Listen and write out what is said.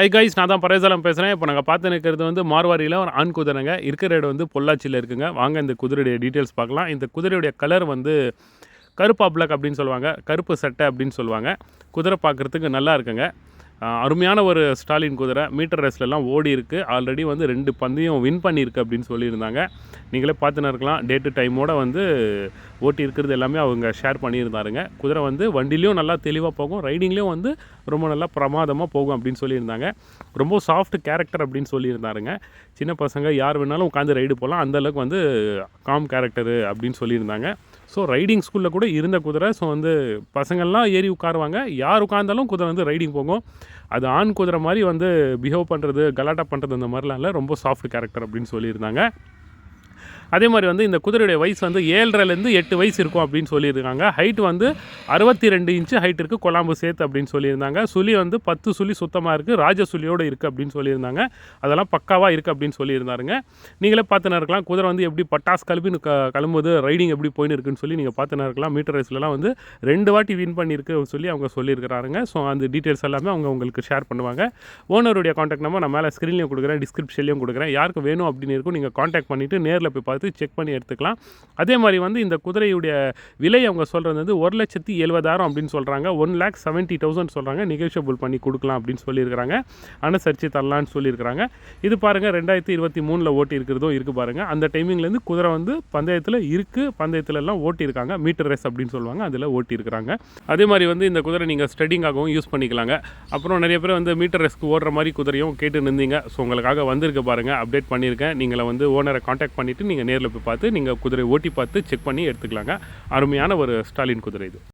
Hi guys, நான் தான் பரேசாலம் பேசுகிறேன். இப்போ நாங்கள் பார்த்து நிற்கிறது வந்து மார்வாரியில் ஒரு ஆண் குதிரைங்க. இருக்கிற இடம் வந்து பொள்ளாச்சியில் இருக்குங்க. வாங்க இந்த குதிரையுடைய டீட்டெயில்ஸ் பார்க்கலாம். இந்த குதிரையுடைய கலர் வந்து கருப்பா பிளாக் அப்படின்னு சொல்லுவாங்க, கருப்பு சட்டை அப்படின்னு சொல்லுவாங்க. குதிரை பார்க்குறதுக்கு நல்லா இருக்குங்க. அருமையான ஒரு ஸ்டாலின் குதிரை. மீட்டர் ரேஸ்லலாம் ஓடி இருக்குது. ஆல்ரெடி வந்து 2 பந்தயம் வின் பண்ணியிருக்கு அப்படின்னு சொல்லியிருந்தாங்க. நீங்களே பார்த்துன்னு இருக்கலாம். டேட்டு டைமோடு வந்து ஓட்டி இருக்கிறது எல்லாமே அவங்க ஷேர் பண்ணியிருந்தாருங்க. குதிரை வந்து வண்டிலையும் நல்லா தெளிவாக போகும், ரைடிங்லேயும் வந்து ரொம்ப நல்லா பிரமாதமாக போகும் அப்படின்னு சொல்லியிருந்தாங்க. ரொம்ப சாஃப்ட் கேரக்டர் அப்படின்னு சொல்லியிருந்தாருங்க. சின்ன பசங்க யார் வேணாலும் உட்காந்து ரைடு போகலாம், அந்தளவுக்கு வந்து காம் கேரக்டரு அப்படின்னு சொல்லியிருந்தாங்க. ஸோ ரைடிங் ஸ்கூலில் கூட இருந்த குதிரை. ஸோ வந்து பசங்கள்லாம் ஏறி உட்காருவாங்க, யார் உட்காந்தாலும் குதிரை வந்து ரைடிங் போகும். அது ஆண் குதிரை மாதிரி வந்து பிஹேவ் பண்ணுறது, கலாட்டா பண்ணுறது அந்த மாதிரிலாம் இல்லை. ரொம்ப சாஃப்ட் கேரக்டர் அப்படின்னு சொல்லியிருந்தாங்க. அதே மாதிரி வந்து இந்த குதிரையுடைய வயசு வந்து 7.5லேருந்து 8 வயசு இருக்கும் அப்படின்னு சொல்லியிருக்காங்க. ஹைட் வந்து 62 இன்ச்சு ஹைட் இருக்குது, கொலாம்பு சேர்த்து அப்படின்னு சொல்லியிருந்தாங்க. சுழி வந்து 10 சுழி சுத்தமாக இருக்குது, ராஜ சுழியோடு இருக்குது அப்படின்னு சொல்லியிருந்தாங்க. அதெல்லாம் பக்காவாக இருக்குது அப்படின்னு சொல்லியிருந்தாருங்க. நீங்களே பார்த்துன்னு இருக்கலாம். குதிரை வந்து எப்படி பட்டாஸ் கிளம்பின்னு கிளம்புது, ரைடிங் எப்படி போயின்னு இருக்குன்னு சொல்லி நீங்கள் பார்த்துன்னு இருக்கலாம். மீட்டர் ரேஸ்லலாம் வந்து 2 வாட்டி வின் பண்ணியிருக்கு சொல்லி அவங்க சொல்லியிருக்கிறாருங்க. ஸோ அந்த டீட்டெயில்ஸ் எல்லாமே அவங்க உங்களுக்கு ஷேர் பண்ணுவாங்க. ஓனருடைய காண்டாக்ட் நம்பர் நான் மேலே ஸ்க்ரீன்லேயும் கொடுக்குறேன், டிஸ்கிரிப்ஷன்லேயும் கொடுக்குறேன். யாருக்கு வேணும் அப்படின்னு இருக்கும் நீங்கள் காண்டாக்ட் பண்ணிவிட்டு நேரில் போய் பார்த்து செக் பண்ணி எடுத்துக்கலாம். அதே மாதிரி வந்து இந்த குதிரையுடைய விலை அவங்க சொல்கிறது வந்து 1,70,000 அப்படின்னு சொல்கிறாங்க. 1,70,000 சொல்கிறாங்க. நெகோஷியபிள் பண்ணி கொடுக்கலாம் அப்படின்னு சொல்லியிருக்கிறாங்க. அனுசரித்து தரலான்னு சொல்லியிருக்கிறாங்க. இது பாருங்கள் 2023 ஓட்டி இருக்கிறதும் இருக்குது பாருங்கள். அந்த டைமிங்லேருந்து குதிரை வந்து பந்தயத்தில் இருக்குது, பந்தயத்துலலாம் ஓட்டியிருக்காங்க. மீட்டர் ரேஸ் அப்படின்னு சொல்லுவாங்க, அதில் ஓட்டியிருக்கிறாங்க. அதே மாதிரி வந்து இந்த குதிரை நீங்கள் ஸ்டடிங்காகவும் யூஸ் பண்ணிக்கலாங்க. அப்புறம் நிறைய பேர் வந்து மீட்டர் ரேஸ்க்கு ஓடுற மாதிரி குதிரையும் கேட்டு நின்றீங்க. ஸோ உங்களுக்காக வந்திருக்கு பாருங்கள், அப்டேட் பண்ணியிருக்கேன். நீங்களை வந்து ஓனரை காண்டாக்ட் பண்ணிவிட்டு நீங்கள் நேரில் போய் பார்த்து நீங்கள் குதிரை ஓட்டி பார்த்து செக் பண்ணி எடுத்துக்கலாங்க. அருமையான ஒரு ஸ்டாலின் குதிரை இது.